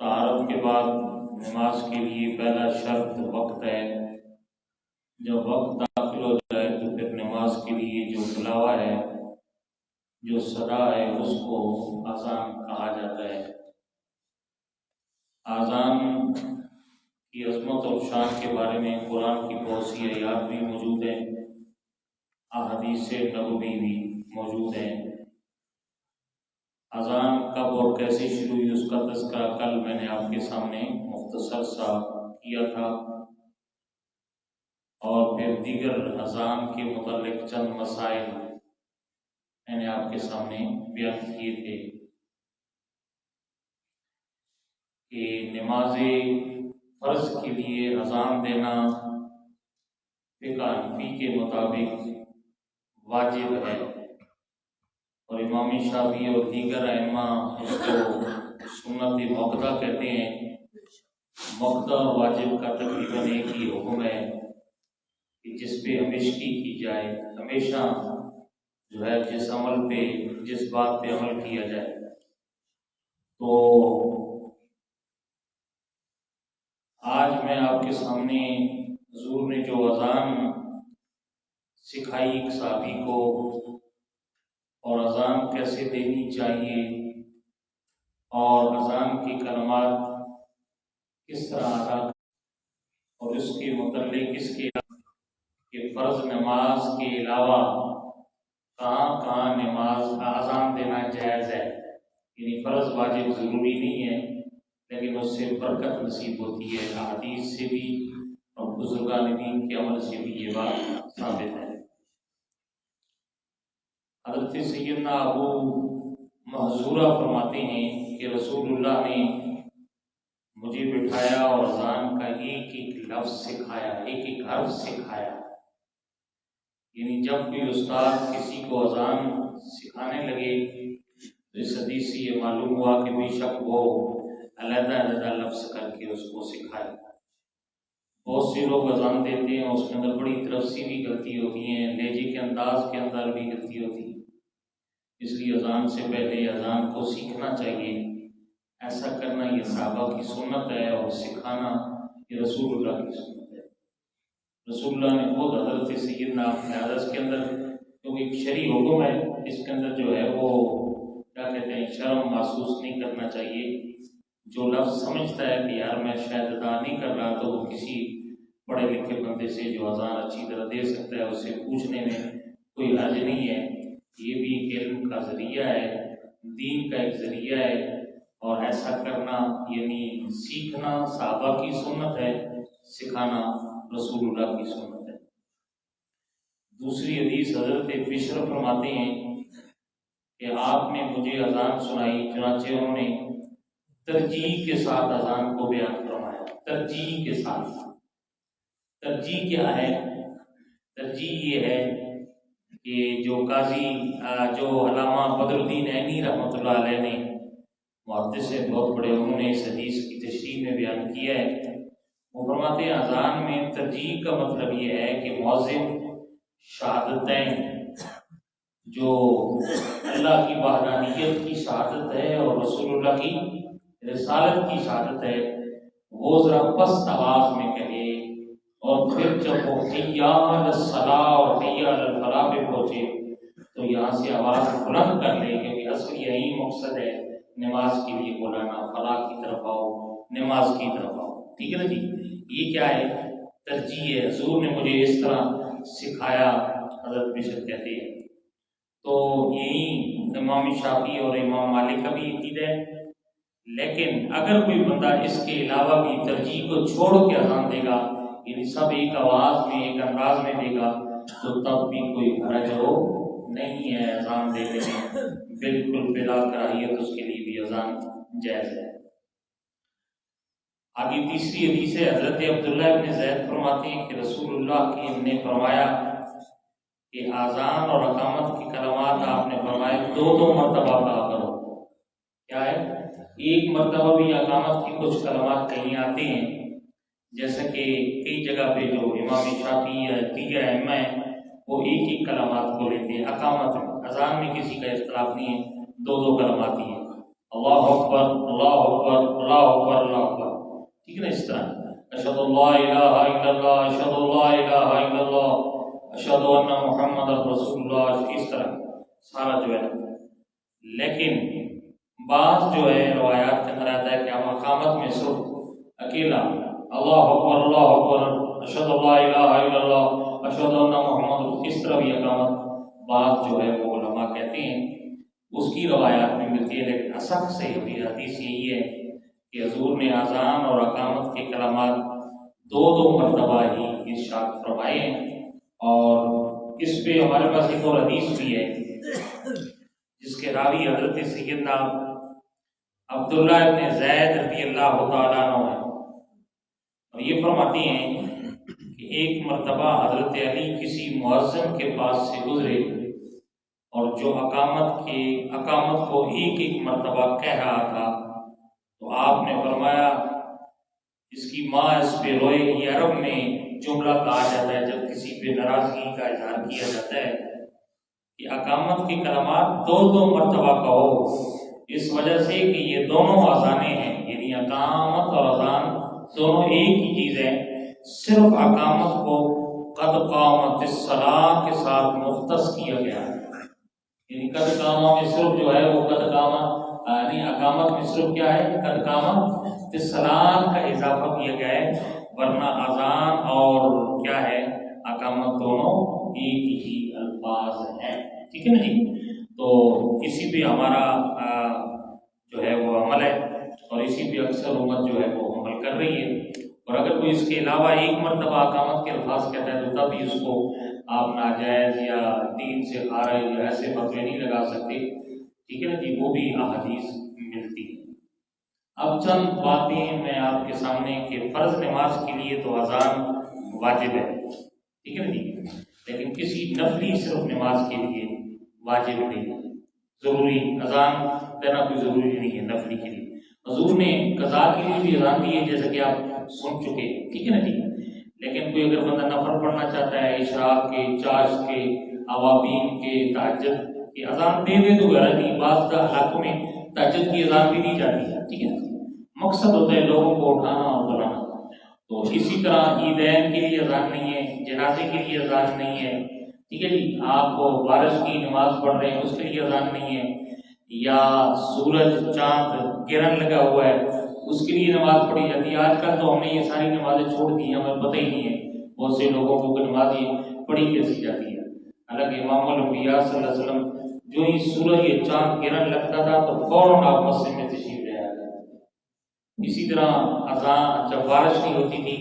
طہارت کے بعد نماز کے لیے پہلا شرط وقت ہے۔ جب وقت داخل ہو جائے تو پھر نماز کے لیے جو بلاوا ہے، جو صدا ہے، اس کو اذان کہا جاتا ہے۔ اذان کی عظمت اور شان کے بارے میں قرآن کی بہت سی آیات بھی موجود ہیں، احادیث نبوی بھی موجود ہیں۔ اذان کب اور کیسے شروع ہوئی اس کا تذکرہ کل میں نے آپ کے سامنے مختصر سا کیا تھا، اور پھر دیگر اذان کے متعلق چند مسائل میں نے آپ کے سامنے بیان کیے تھے کہ نماز فرض کے لیے اذان دینا فقہ حنفی کے مطابق واجب ہے، اور امام شافعی اور دیگر ائمہ اس کو سنت موقدہ کہتے ہیں۔ موقدہ اور واجب کا تقریباً ایک ہی حکم ہے کہ جس پہ ہمیشگی کی جائے، ہمیشہ جو ہے جس عمل پہ، جس بات پہ عمل کیا جائے۔ تو آج میں آپ کے سامنے حضور نے جو اذان سکھائی ایک صحابی کو، اور اذان کیسے دینی چاہیے، اور اذان کی کلمات کس طرح ادا، اور اس کے متعلق اس کے کہ فرض نماز کے علاوہ کہاں کہاں نماز اذان دینا جائز ہے، یعنی فرض واجب ضروری نہیں ہے لیکن اس سے برکت نصیب ہوتی ہے۔ احادیث سے بھی اور بزرگان دین کے عمل سے بھی یہ بات ثابت ہے۔ حضرت سیدنا ابو محذورہ فرماتے ہیں کہ رسول اللہ نے مجھے بٹھایا اور اذان کا ایک ایک لفظ سکھایا، ایک ایک حرف سکھایا۔ یعنی جب بھی استاد کسی کو اذان سکھانے لگے تو اس حدیث سے یہ معلوم ہوا کہ بے شک وہ علیحدہ علیحدہ لفظ کر کے اس کو سکھائے۔ بہت سے لوگ اذان دیتے ہیں، اس کے اندر بڑی تلفظی بھی غلطی ہوتی ہیں، لہجے کے انداز کے اندر بھی غلطی ہوتی ہے۔ اس لیے اذان سے پہلے اذان کو سیکھنا چاہیے۔ ایسا کرنا یہ صحابہ کی سنت ہے، اور سکھانا یہ رسول اللہ کی سنت ہے۔ رسول اللہ نے خود حضرت سیدنا حضرت کے اندر، کیونکہ ایک شرعی حکم ہے، اس کے اندر جو ہے وہ کیا کہتے ہیں، شرم محسوس نہیں کرنا چاہیے۔ جو لفظ سمجھتا ہے کہ یار میں شاید ادا نہیں کر رہا، تو وہ کسی پڑھے لکھے بندے سے جو اذان اچھی طرح دے سکتا ہے اس سے پوچھنے میں کوئی حرج نہیں ہے۔ یہ بھی ایک علم کا ذریعہ ہے، دین کا ایک ذریعہ ہے، اور ایسا کرنا یعنی سیکھنا صحابہ کی سنت ہے، سکھانا رسول اللہ کی سنت ہے۔ دوسری حدیث حضرت بشر فرماتے ہیں کہ آپ نے مجھے اذان سنائی، چنانچہ انہوں نے ترجیح کے ساتھ اذان کو بیان فرمایا۔ ترجیح کے ساتھ، ترجیح کیا ہے؟ ترجیح یہ ہے کہ جو قاضی جو علامہ بدر الدین عینی رحمۃ اللہ علیہ نے، محدث سے بہت بڑے، انہوں نے اس حدیث کی تشریح میں بیان کیا ہے۔ وہ فرماتے ہیں اذان میں ترجیح کا مطلب یہ ہے کہ مؤذن شہادتین، جو اللہ کی وحدانیت کی شہادت ہے اور رسول اللہ کی رسالت کی شہادت ہے، وہ ذرا پست آواز میں کہے، اور پھر جب وہ حی علی الصلاۃ اور حی علی الفلاح پہ پہنچے تو یہاں سے آواز بلند کر لے، کیونکہ اصل یہی مقصد ہے نماز کے لیے بلانا، فلاح کی طرف آؤ، نماز کی طرف آؤ۔ ٹھیک ہے نا جی؟ یہ کیا ہے؟ ترجیح ہے۔ حضور نے مجھے اس طرح سکھایا، حضرت بشر کہتے ہیں۔ تو یہی امام شافعی اور امام مالک کا بھی عقیدہ ہے۔ لیکن اگر کوئی بندہ اس کے علاوہ بھی ترجیح کو چھوڑ کے اذان دے گا، یعنی سب ایک آواز میں ایک انداز میں دے گا، تو تب بھی کوئی حرج ہو نہیں ہے اذان دینے میں، بالکل بلا کراہیت اس کے لیے بھی اذان جائز ہے۔ آگے تیسری حدیث ہے، حضرت عبداللہ ابن زید فرماتے ہیں کہ رسول اللہ نے فرمایا کہ اذان اور اقامت کی کلمات آپ نے فرمائے دو مرتبہ کہا کرو۔ کیا ہے؟ ایک مرتبہ بھی اقامت کی کچھ کلمات کہیں آتے ہیں، جیسا کہ کئی جگہ پہ جو امام شافعی یا دیگر ائمہ ہیں وہ ایک ایک کلمات کو لیتے ہیں۔ اقامت میں، اذان میں کسی کا اختلاف نہیں ہے، دو کلمات ہی ہیں۔ اللہ اکبر اللہ اکبر اللہ اکبر اللہ اکبر، ٹھیک ہے نا، اس طرح اشہد اللہ الہ الا اللہ اشہد اللہ الہ الا اللہ اشہد ان محمد رسول اللہ، اس طرح سارا جو ہے۔ لیکن بعض جو ہے روایات کے اندر آتا ہے کہ ہم اقامت میں صرف اکیلا اللہ اکبر اشہد اللہ الہ الا اللہ اشہد ان محمد، اس طرح بھی اقامت بعض جو ہے وہ علماء کہتے ہیں اس کی روایات میں ملتی ہے، لیکن اصح سے حدیث یہی ہے کہ حضور نے اذان اور اقامت کے کلمات دو مرتبہ ہی ارشاد فرمائے ہیں۔ اور اس پہ ہمارے پاس ایک اور حدیث بھی ہے جس کے راوی حضرت سیدنا عبداللہ ابن زید رضی اللہ تعالیٰ عنہ ہے، اور یہ فرماتے ہیں کہ ایک مرتبہ حضرت علی کسی مؤذن کے پاس سے گزرے اور جو اقامت کو ایک مرتبہ کہہ رہا تھا، تو آپ نے فرمایا اس کی ماں اس پہ روئے۔ یہ عرب میں جملہ کہا جاتا ہے جب کسی پہ ناراضگی کا اظہار کیا جاتا ہے کہ اقامت کے کلمات دو مرتبہ کہو، اس وجہ سے کہ یہ دونوں اذانیں ہیں، یعنی اقامت اور اذان دونوں ایک ہی چیز ہے، صرف اقامت کو قد قامت الصلاۃ کے ساتھ مختص کیا گیا ہے، یعنی قد قامہ میں صرف جو ہے وہ قد قامہ، یعنی اقامت میں صرف کیا ہے قد قامت الصلاۃ کا اضافہ کیا گیا ہے، ورنہ اذان اور کیا ہے اقامت دونوں ایک ہی الفاظ ہیں، ٹھیک ہے نا جی۔ تو اسی پہ ہمارا جو ہے وہ عمل ہے، اور اسی پہ اکثر امت جو ہے وہ عمل کر رہی ہے۔ اور اگر کوئی اس کے علاوہ ایک مرتبہ اقامت کے الفاظ کہتا ہے تو تب بھی اس کو آپ ناجائز یا دین سے خارج یا ایسے فتوے نہیں لگا سکتے، ٹھیک ہے نا جی، وہ بھی احادیث ملتی ہے۔ اب چند باتیں میں آپ کے سامنے کہ فرض نماز کے لیے تو اذان واجب ہے، ٹھیک ہے نا جی، لیکن کسی نفلی صرف نماز کے لیے واجب نہیں ہے، ضروری اذان دینا کوئی ضروری نہیں ہے نفلی کے لیے۔ حضور نے قضا کے لیے بھی اذان دی ہے جیسا کہ آپ سن چکے، ٹھیک ہے نا جی، لیکن کوئی اگر بندہ نفل پڑھنا چاہتا ہے اشراق کے، چاشت کے، اوابین کے، تہجد کی اذان دے دے تو غرض نہیں، بعض علاقوں میں تہجد کی اذان بھی دی جاتی ہے، ٹھیک ہے، مقصد ہوتا ہے لوگوں کو اٹھانا اور بلانا۔ تو اسی طرح عیدین کے لیے اذان نہیں ہے، جنازے کے لیے اذان نہیں ہے، ٹھیک ہے جی، آپ بارش کی نماز پڑھ رہے ہیں اس کے لیے اذان نہیں ہے، یا سورج چاند گرہن لگا ہوا ہے اس کے لیے نماز پڑھی جاتی ہے۔ آج کل تو ہم نے یہ ساری نمازیں چھوڑ دی ہیں، ہمیں پتہ ہی نہیں ہے بہت سے لوگوں کو کہ نماز یہ پڑھی کیسی جاتی ہے۔ حالانکہ امام الانبیاء صلی اللہ علیہ وسلم جو ہی سورج یا چاند گرہن لگتا تھا تو فوراً آپ مسجد میں تشریف لے آتے۔ اسی طرح اذان جب بارش نہیں ہوتی تھی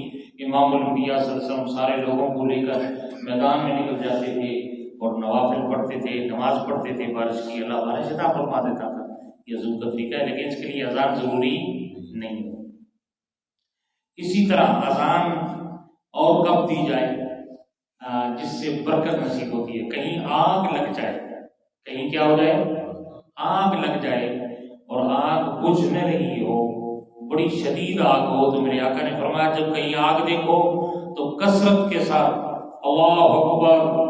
امام الانبیاء صلی اللہ علیہ وسلم سارے لوگوں کو لے کر میدان میں نکل جاتے تھے اور نوافل پڑھتے تھے، نماز پڑھتے تھے بارش کی، اللہ بارش عطا فرما دیتا تھا۔ یہ ضرور طریقہ ہے، لیکن اس کے لیے اذان ضروری نہیں ہے۔ اسی طرح اذان اور کب دی جائے جس سے برکت نصیب ہوتی ہے، کہیں آگ لگ جائے، کہیں کیا ہو جائے آگ لگ جائے اور آگ بجھ نہ رہی ہو، بڑی شدید آگ ہو، تو میرے آقا نے فرمایا جب کہیں آگ دیکھو تو کثرت کے ساتھ اللہ اکبر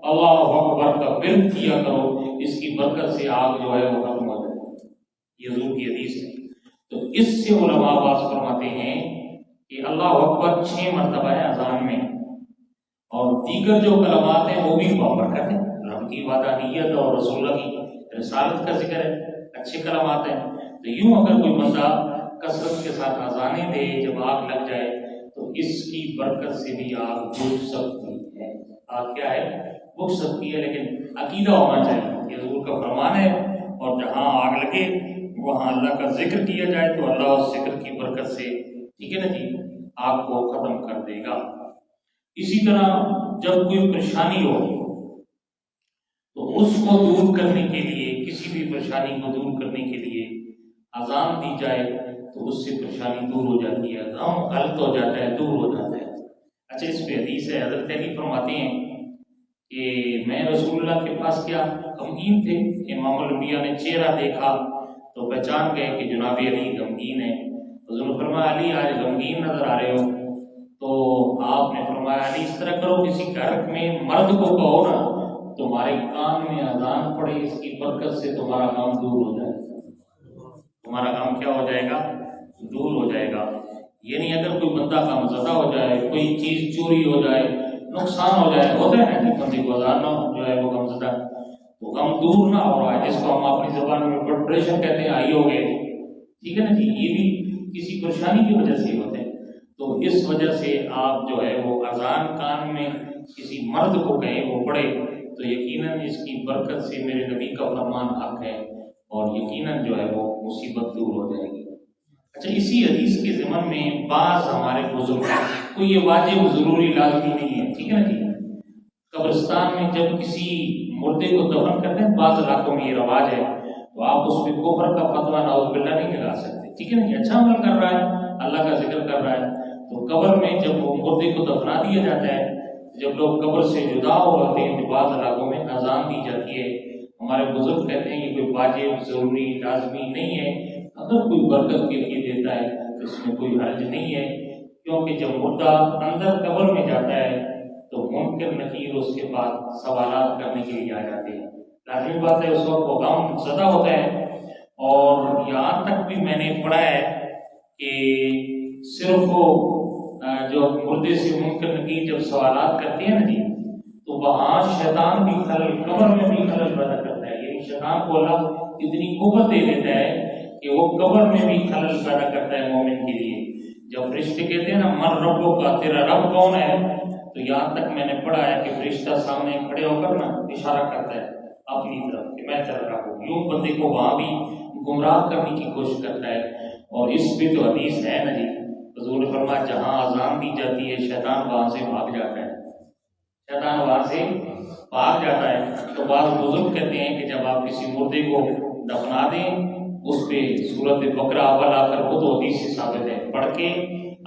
کا ورد کیا کرو، اس کی برکت سے آگ جو ہے وہ ختم ہو جائے، یہ حضور کی حدیث ہے۔ تو اس سے علماء باز فرماتے ہیں کہ اللہ اکبر 6 مرتبہ ہے اذان میں، اور دیگر جو کلمات ہیں وہ بھی بابرکت ہیں، رب کی وحدانیت اور رسول اللہ کی رسالت کا ذکر ہے، اچھے کلمات ہیں۔ تو یوں اگر کوئی بندہ کثرت کے ساتھ اذانیں دے جب آگ لگ جائے تو اس کی برکت سے بھی آگ بجھ سکتی ہے، آگ کیا ہے بجھ سکتی ہے، لیکن عقیدہ ہونا چاہیے کہ حضور کا فرمان ہے، اور جہاں آگ لگے وہاں اللہ کا ذکر کیا جائے تو اللہ اس ذکر کی برکت سے، ٹھیک ہے نا جی، آگ کو ختم کر دے گا۔ اسی طرح جب کوئی پریشانی ہو تو اس کو دور کرنے کے لیے، کسی بھی پریشانی کو دور کرنے کے لیے اذان دی جائے تو اس سے پریشانی دور ہو جاتی ہے، غم حل ہو جاتا ہے، دور ہو جاتا ہے۔ اچھا، اس پہ حدیث ہے، حضرت علی فرماتے ہیں کہ میں رسول اللہ کے پاس کیا غمگین تھے، امام الانبیاء نے چہرہ دیکھا تو پہچان گئے کہ جناب علی غمگین ہے۔ حضور نے فرمایا علی آج غمگین نظر آ رہے ہو، تو آپ نے فرمایا علی اس طرح کرو، کسی گھر میں مرد کو کہو نا تمہارے کان میں اذان پڑے، اس کی برکت سے تمہارا غم دور ہو جائے۔ ہمارا غم کیا ہو جائے گا؟ دور ہو جائے گا. یعنی اگر کوئی بندہ غم زدہ ہو جائے، کوئی چیز چوری ہو جائے، نقصان ہو جائے، ہوتا ہے نا کہ بندے کو ہزار جو ہے وہ غم زدہ، تو غم دور نہ ہو رہا ہے، جس کو ہم اپنی زبان میں بلڈ پریشر کہتے ہیں، ہائی ہو گئے، ٹھیک ہے نا جی، یہ بھی کسی پریشانی کی وجہ سے ہوتے ہیں. تو اس وجہ سے آپ جو ہے وہ اذان کان میں کسی مرد کو کہیں وہ پڑھے تو یقیناً اس کی برکت سے میرے نبی کا فرمان حق ہے اور یقیناً جو ہے وہ مصیبت دور ہو جائے گی. اچھا، اسی حدیث کے ضمن میں بعض ہمارے بزرگ، کوئی یہ واجب ضروری لازمی نہیں ہے، ٹھیک ہے نا جی، قبرستان میں جب کسی مردے کو دفن کرتے ہیں، بعض علاقوں میں یہ رواج ہے، تو آپ اس میں کفر کا فتویٰ نعوذ باللہ نہیں لگا سکتے، ٹھیک ہے نا جی، اچھا عمل کر رہا ہے، اللہ کا ذکر کر رہا ہے. تو قبر میں جب وہ مردے کو دفنا دیا جاتا ہے، جب لوگ قبر سے جدا ہو جاتے ہیں تو بعض علاقوں میں اذان دی جاتی ہے. ہمارے بزرگ کہتے ہیں کہ کوئی واجب ضروری لازمی نہیں ہے، اگر کوئی برکت کے لیے دیتا ہے تو اس میں کوئی حرج نہیں ہے، کیونکہ جب مردہ اندر قبر میں جاتا ہے تو منکر نکیر اس کے بعد سوالات کرنے کے لیے آ جاتے ہیں. لازمی بات ہے اس وقت وہ غم زدہ ہوتا ہے. اور یہاں تک بھی میں نے پڑھا ہے کہ صرف وہ جو مردے سے منکر نکیر جب سوالات کرتے ہیں نا جی، تو وہاں شیطان بھی خلل، قبر میں بھی خلل پیدا کرتا ہے. یعنی شیطان کو اللہ اتنی قوت دے دیتا ہے کہ وہ قبر میں بھی خلل پیدا کرتا ہے مومن کے لیے. جب فرشتے کہتے ہیں نا من ربو کا، تیرا رب کون ہے، تو یہاں تک میں نے پڑھا ہے کہ فرشتہ سامنے کھڑے ہو کر نا اشارہ کرتا ہے اپنی طرف کہ میں چل رہا ہوں، یوں بندے کو وہاں بھی گمراہ کرنے کی کوشش کرتا ہے. اور اس پہ تو حدیث ہے نا جی، حضور نے فرمایا جہاں اذان دی جاتی ہے شیطان وہاں سے بھاگ جاتا ہے، شیطان وہاں سے بھاگ جاتا ہے. تو بعض بزرگ کہتے ہیں کہ جب آپ کسی مردے کو دفنا دیں، اس پہ سورت بقرہ اول آخر خود حدیث سے ثابت ہے، پڑھ کے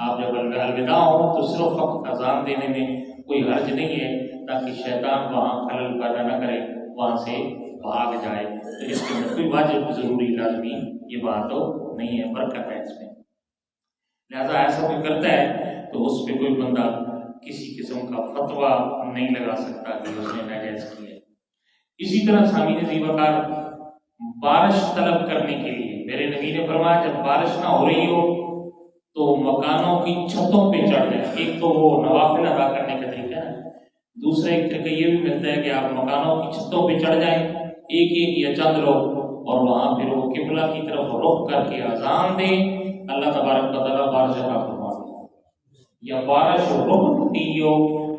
آپ جب الوداع ہوں تو صرف وقت اذان دینے میں کوئی حرج نہیں ہے، تاکہ شیطان وہاں خلل پیدا نہ کرے، وہاں سے بھاگ جائے. تو اس کے اندر کوئی واجب ضروری لازمی یہ بات تو نہیں ہے، برکت ہے اس میں. لہذا ایسا کوئی کرتا ہے تو اس پہ کوئی بندہ کسی قسم کا فتویٰ نہیں لگا سکتا کہ اس نے ناجائز کیا ہے. اسی طرح سامعین عزیز وقار، بارش طلب کرنے کے لیے میرے نبی نے فرمایا جب بارش نہ ہو رہی ہو تو مکانوں کی چھتوں پہ چڑھ جائیں. ایک تو وہ نوافل ادا کرنے کا طریقہ ہے، دوسرا ایک طریقہ یہ بھی ملتا ہے کہ آپ مکانوں کی چھتوں پہ چڑھ جائیں، ایک ایک یا چند لوگ، اور وہاں پھر وہ قبلہ کی طرف رخ کر کے اذان دیں، اللہ تبارک و تعالیٰ بارش عطا فرما دے. یا بارش رک دی ہو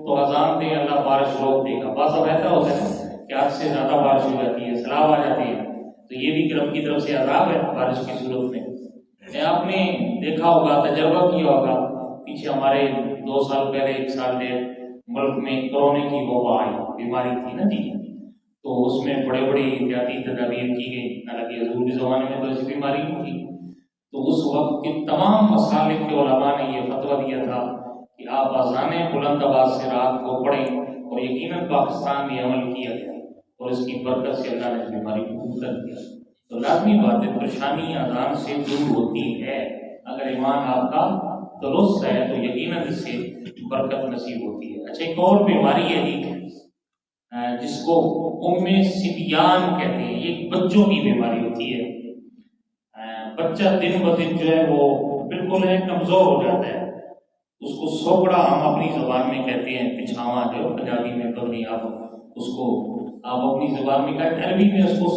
تو اذان دیں، اللہ بارش روک دے گا. بعض ایسا ہوتا ہے کہ آج سے زیادہ بارش ہو جاتی ہے، سیلاب آ جاتی ہے، تو یہ بھی رب کی طرف سے عذاب ہے بارش کی صورت میں. آپ نے دیکھا ہوگا، تجربہ کیا ہوگا، پیچھے ہمارے 2 سال پہلے 1 سال پہلے ملک میں کورونا کی وبا آئی، بیماری تھی نا جی، تو اس میں بڑے بڑی احتیاطی تدابیر کی گئی. حالانکہ حضور کے زمانے میں تو ایسی بیماری نہیں تھی. تو اس وقت کے تمام مسالک کے علماء نے یہ فتویٰ دیا تھا کہ آپ اذانیں بلند آواز سے رات کو پڑھیں، اور یقیناً پاکستان میں عمل کیا گیا اور اس کی برکت سے اللہ نے اس بیماری کو دور کر دیا. تو لازمی بات ہے، پریشانی اذان سے دور ہوتی ہے. اگر ایمان آپ کا درست ہے تو یقیناً اس سے برکت نصیب ہوتی ہے. اچھا، ایک اور بیماری ہے جس کو صبیان کہتے ہیں، یہ بچوں کی بیماری ہوتی ہے. بچہ دن بدن جو ہے وہ بالکل کمزور ہو جاتا ہے، اس کو سوکڑا ہم اپنی زبان میں کہتے ہیں، پچھاواں جو پنجابی میں پتنی آپ اس کو آپ اپنی زبان میں کہتے ہیں، عربی میں اس کو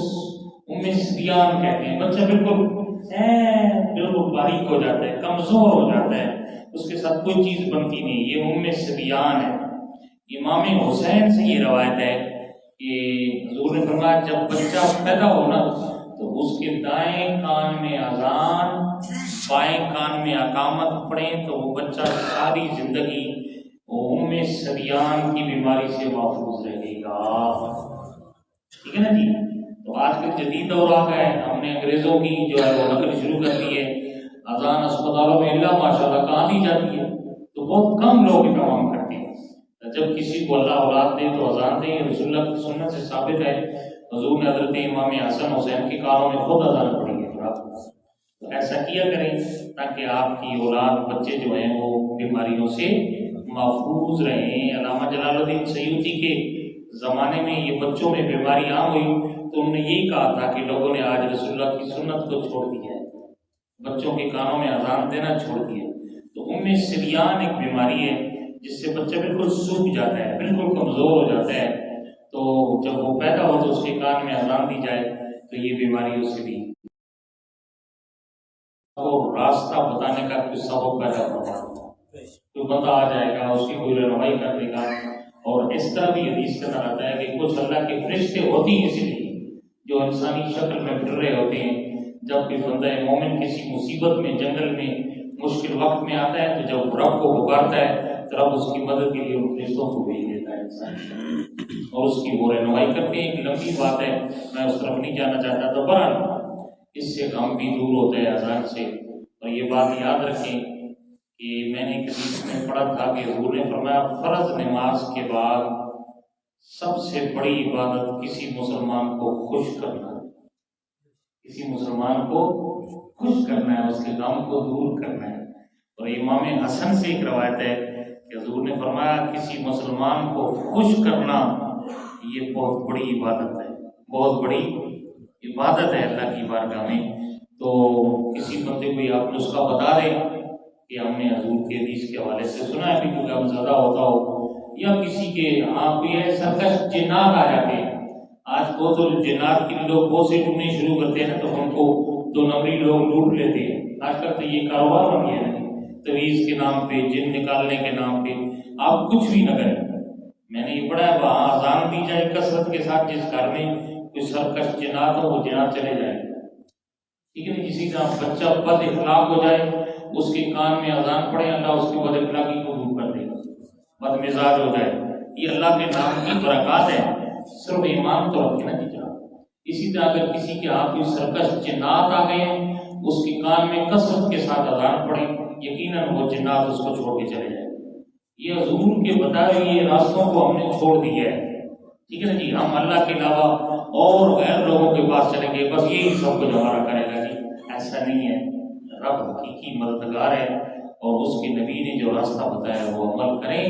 صبیان کہتے ہیں. بچہ بالکل باریک ہو جاتا ہے، کمزور ہو جاتا ہے، اس کے ساتھ کوئی چیز بنتی نہیں، یہ صبیان ہے. امام حسین سے یہ روایت ہے کہ حضور نے فرمایا جب بچہ پیدا ہونا تو اس کے دائیں کان میں اذان، بائیں کان میں اقامت پڑھیں تو وہ بچہ ساری زندگی صبیان کی بیماری سے محفوظ رہے گا. ٹھیک ہے نا جی. تو آج کل جدید دور آ گیا ہے، ہم نے انگریزوں کی جو ہے وہ نقل شروع کر دی ہے. اذان اسپتالوں میں اللہ ماشاء اللہ کہاں دی جاتی ہے، تو بہت کم لوگ اہتمام کرتے ہیں. جب کسی کو اللہ اولاد دے تو اذان دیں، رسول اللہ کی سنت سے ثابت ہے. حضور نے حضرت امام حسن حسین کے کاروں میں خود اذان پڑھی ہے. تو ایسا کیا کریں تاکہ آپ کی اولاد، بچے جو ہیں وہ بیماریوں سے محفوظ رہیں. علامہ جلال الدین سیوطی کے زمانے میں یہ بچوں میں بیماری عام ہوئی تو انہوں نے یہی کہا تھا کہ لوگوں نے آج رسول اللہ کی سنت کو چھوڑ دیا ہے، بچوں کے کانوں میں اذان دینا چھوڑ دیا۔ تو ام سریان ایک بیماری ہے جس سے بچہ بالکل سوکھ جاتا ہے، بالکل کمزور ہو جاتا ہے، تو جب وہ پیدا ہو تو اس کے کان میں اذان دی جائے تو یہ بیماری اس سے بھی اور راستہ بتانے کا کوئی سبب پیدا ہوتا ہے، کوئی بندہ آ جائے گا، اس کی کوئی رہنمائی کر دے گا۔ اور اس طرح بھی حدیث کے اندر آتا ہے کہ کچھ اللہ کے فرشتے ہوتی ہیں اسی لیے جو انسانی شکل میں پھر رہے ہوتے ہیں۔ جب کوئی بندہ مومن کسی مصیبت میں، جنگل میں، مشکل وقت میں آتا ہے تو جب رب کو پکارتا ہے تو رب اس کی مدد کے لیے ان فرشتوں کو بھیج دیتا ہے انسان اور اس کی وہ رہنمائی کرتے ہیں۔ ایک لمبی بات ہے، میں اس طرف نہیں جانا چاہتا، تو برحال اس سے غم بھی دور ہوتا ہے اذان سے۔ اور یہ بات یاد رکھیں کہ میں نے حدیث میں پڑھا تھا کہ حضور نے فرمایا فرض نماز کے بعد سب سے بڑی عبادت کسی مسلمان کو خوش کرنا ہے، کسی مسلمان کو خوش کرنا ہے، اس کے غم کو دور کرنا ہے۔ اور امام حسن سے ایک روایت ہے کہ حضور نے فرمایا کسی مسلمان کو خوش کرنا یہ بہت بڑی عبادت ہے، بہت بڑی عبادت ہے اللہ کی بارگاہ میں۔ تو کسی بندے کو آپ نسخہ بتا دیں کہ ہم نے حضور کے حدیث کے حوالے سے سنا ہے، بھی کوئی زیادہ ہوتا ہو یا کسی کے آپ بھی ہے سرکش جنات آ جاتے ہیں۔ آج کو تو جنات کے لوگ بہت سے ڈھونڈنے شروع کرتے ہیں تو ہم کو دو نمبری لوگ لوٹ لیتے ہیں۔ آج کل تو یہ کاروبار بن گیا ہے، تویز کے نام پہ، جن نکالنے کے نام پہ آپ کچھ بھی نہ کریں۔ میں نے یہ پڑھا ہے وہاں اذان دی جائے کثرت کے ساتھ، جس گھر میں کوئی سرکش جنات ہو وہ جنات چلے جائے، ٹھیک ہے نا۔ کسی کا بچہ بد اخلاق ہو جائے، اس کے کان میں اذان پڑے، اللہ اس کی بد اخلاقی کو دور کر دے گا، بد مزاج ہو جائے۔ یہ اللہ کے نام کی برکات ہے، صرف ایمان تو رکھے نا جی جناب۔ اسی طرح اگر کسی کے ہاتھ کوئی سرکش جنات آ گئے ہیں، اس کے کان میں کثرت کے ساتھ اذان پڑے، یقیناً وہ جنات اس کو چھوڑ کے چلے جائیں۔ یہ حضور کے بتائے ہوئے راستوں کو ہم نے چھوڑ دیا ہے، ٹھیک ہے نا جی۔ ہم اللہ کے علاوہ اور غیر لوگوں کے پاس چلیں گے، بس یہی سب کچھ ہمارا کرے گا جی، ایسا نہیں ہے۔ رب حقیقی مددگار ہے اور اس کے نبی نے جو راستہ بتایا وہ عمل کریں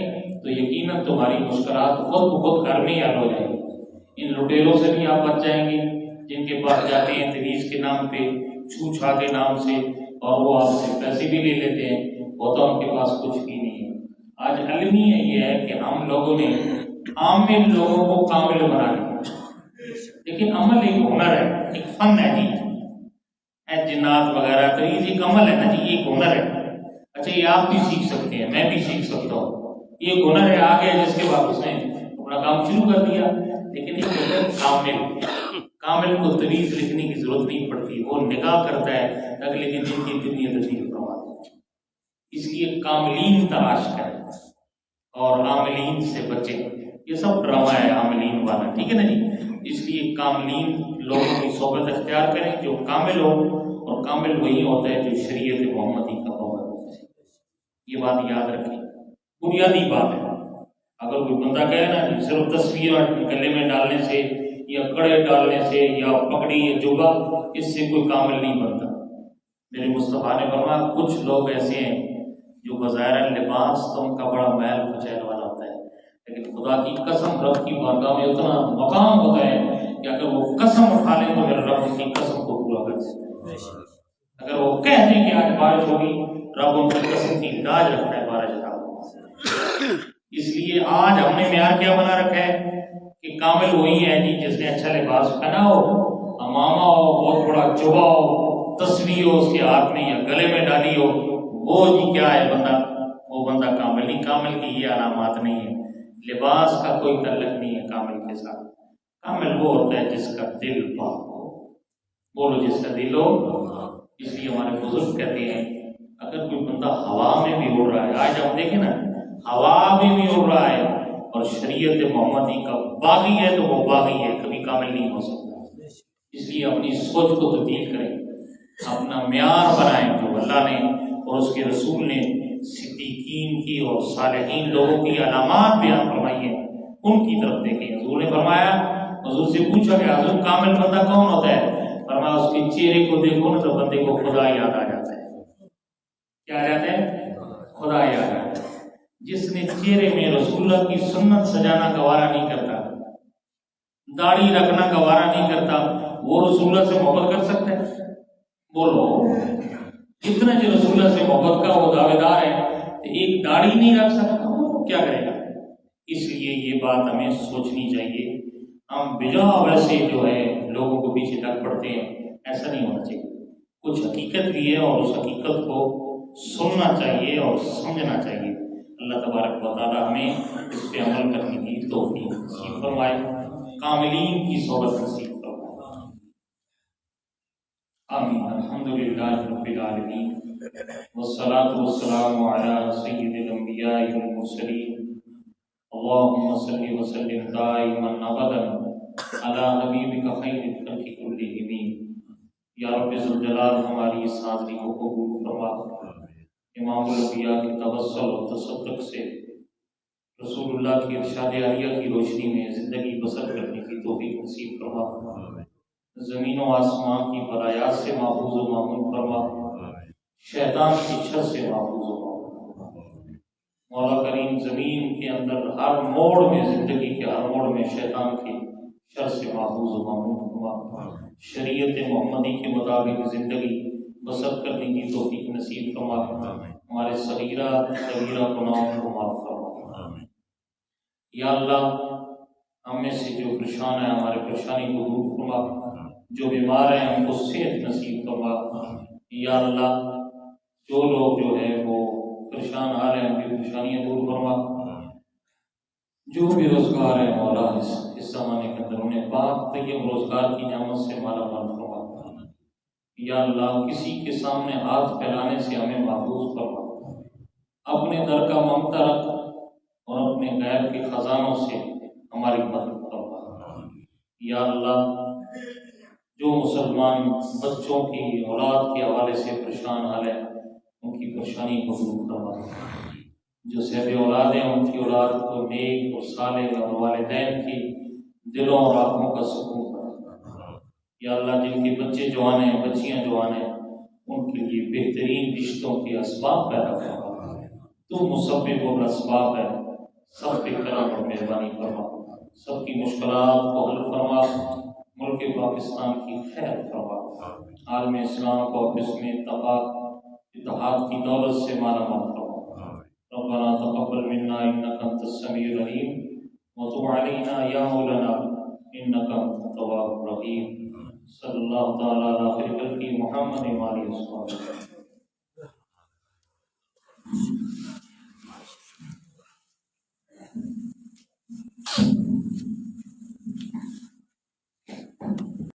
تو یقیناً تمہاری مشکلات خود بخود گھر میں حل ہو جائیں گی۔ ان لٹیروں سے بھی آپ بچ جائیں گے جن کے پاس جاتے ہیں تویز کے نام پہ، چھو چھا کے نام سے، اور وہ آپ سے پیسے بھی لے لیتے ہیں، وہ تو ان کے پاس کچھ بھی نہیں ہے۔ آج المیہ یہ ہے کہ ہم لوگوں نے عامل لوگوں کو کامل بنا لیا، لیکن عمل ایک ہنر ہے، ایک فن ہے جی۔ جنات وغیرہ تو یہ ایک عمل ہے نا جی، ایک ہنر ہے۔ اچھا یہ آپ بھی سیکھ سکتے ہیں، میں بھی سیکھ سکتا ہوں، یہ ایک ہنر ہے آگے جس کے بعد اس نے اپنا کام شروع کر دیا۔ لیکن ایک ہوتا ہے کامل کو تویز لکھنے کی ضرورت نہیں پڑتی، وہ نگاہ کرتا ہے اگلے کے دن کی دنیا تبدیل فرماتا ہے۔ اس لیے کاملین تلاش کریں اور عاملین سے بچیں۔ یہ سب ڈرامہ ہے عاملین والا، ٹھیک ہے نا جی۔ اس لیے کاملین لوگوں کی صحبت اختیار کریں جو کامل ہو، اور کامل وہی ہوتا ہے جو شریعت محمدی کا پابند ہوتا ہے۔ یہ بات یاد رکھیں، بنیادی بات ہے۔ اگر کوئی بندہ کہے نا صرف تصویر گلے میں ڈالنے سے یا کڑے ڈالنے سے یا پگڑی یا جبہ، اس سے کوئی کامل نہیں بنتا۔ میرے مصطفیٰ نے فرمایا کچھ لوگ ایسے ہیں جو بظاہر لباس تو ان کا بڑا محل کچیل والا ہوتا ہے، لیکن خدا کی قسم رب کی بارگاہ میں اتنا مقام ہوتا ہے کہ اگر وہ قسم اٹھا لیں تو میرے رب کی قسم کو پورا کر دیتا ہے۔ اگر وہ کہہ دیں کہ آج بارش ہوگی، رب ان کی قسم کی لاج رکھتا ہے بارش کا۔ اس لیے آج ہم نے معیار کیا بنا رکھا ہے کہ کامل وہی ہے جی جس نے اچھا لباس پہنا ہو، امامہ ہو، بہت بڑا جبہ ہو، تصویر ہو اس کے ہاتھ میں یا گلے میں ڈالی ہو، وہ جی کیا ہے بندہ، وہ بندہ کامل نہیں۔ کامل کی یہ علامات نہیں ہے، لباس کا کوئی تعلق نہیں ہے کامل کے ساتھ۔ کامل وہ ہوتا ہے جس کا دل پاک ہو، بولو جس کا دل ہو۔ اس لیے ہمارے بزرگ کہتے ہیں اگر کوئی بندہ ہوا میں بھی اڑ رہا ہے، آج ہم دیکھیں نا ہوا میں بھی اڑ رہا ہے اور شریعت محمدی کا باغی ہے تو وہ باغی ہے، کبھی کامل نہیں ہو سکتا۔ اس لیے اپنی سوچ کو تبدیل کریں، اپنا معیار بنائیں جو اللہ نے اور اس کے رسول نے صدیقین کی اور صالحین لوگوں کی علامات بیان فرمائی ہیں، ان کی طرف دیکھیں۔ حضور نے فرمایا، حضور سے پوچھا کہ حضور کامل بندہ کون ہوتا ہے؟ فرمایا اس کے چہرے کو دیکھو نا تو بندے کو خدا یاد آ جاتا ہے۔ کیا آ جاتا ہے؟ خدا یاد آ جاتا ہے۔ جس نے چہرے میں رسول اللہ کی سنت سجانا گوارا نہیں کرتا، داڑھی رکھنا گوارا نہیں کرتا، وہ رسول اللہ سے محبت کر سکتا ہے؟ بولو جتنا جو رسول اللہ سے محبت کا وہ دعوے دار ہے ایک داڑھی نہیں رکھ سکتا وہ کیا کرے گا؟ اس لیے یہ بات ہمیں سوچنی چاہیے. ہم بجا ویسے جو ہے لوگوں کو پیچھے لگ پڑتے ہیں، ایسا نہیں ہونا چاہیے. کچھ حقیقت بھی ہے اور اس حقیقت کو سننا چاہیے اور سمجھنا چاہیے. اللہ تبارک و تعالی ہمیں اس پہ عمل کرنے کی توفیق نصیب فرمائے، کاملین کی صحبت نصیب فرمائے. آمین. الحمدللہ رب العالمین والصلاة والسلام علی سید الانبیاء والمرسلین. اللهم صل وسلم دائما ابدا على حبیبک خیر الخلق کلہم. یا رب ذوالجلال ہماری اس حاضری کو قبول فرما. امام الانبیاء کے توسل و تصدق سے رسول اللہ کی ارشاد عالیہ کی روشنی میں زندگی بسر کرنے کی توفیق نصیب فرما. زمین و آسمان کی برایات سے محفوظ و معمون فرما. شیطان کی شر سے محفوظ و معمون فرما. مولا کریم زمین کے اندر ہر موڑ میں، زندگی کے ہر موڑ میں شیطان کی شر سے محفوظ و معمون فرما. شریعت محمدی کے مطابق زندگی بسر کرنے کی توفیق نصیب فرما. ہمارے صغیرہ کبیرہ گناہوں کو معاف فرما. یا اللہ ہم میں سے جو پریشان ہیں ہمارے پریشانی کو دور فرما، جو بیمار ہیں ہم کو صحت نصیب فرما. یا اللہ جو لوگ جو ہے وہ پریشان آ رہے ہیں ان کی پریشانیاں دور فرما. جو بھی روزگار ہے مولا اس زمانے کے اندر انہیں پاک طیب روزگار کی نعمت سے مالا مال فرما. یا اللہ کسی کے سامنے ہاتھ پھیلانے سے ہمیں محفوظ فرما. اپنے در کا ممتا رکھ اور اپنے غیب کے خزانوں سے ہماری مدد فرما. یا اللہ جو مسلمان بچوں کی اولاد کے حوالے سے پریشان حال ہے ان کی پریشانی کو دور فرما. جو صحب اولاد ہیں ان کی اولاد کو نیک اور صالح اور والدین کی دلوں اور آنکھوں کا سکون فرما. یا اللہ جن کے بچے جوان ہیں بچیاں جوان ہیں ان کے لیے بہترین رشتوں کے اسباب پیدا فرما. تو مسبب الاسباب ہے، سب پہ کرم اور مہربانی فرما. سب کی مشکلات کو حل فرما. ملک پاکستان کی خیر فرما. عالم اسلام کو آپس میں اتحاد کی دولت سے مالا مال فرما. ربنا تقبل منا انك انت السميع العليم وتب علينا يا مولانا انك انت التواب الرحيم. صلی اللہ تعالی علی خیر خلقہ محمد وآلہ وصحبہ.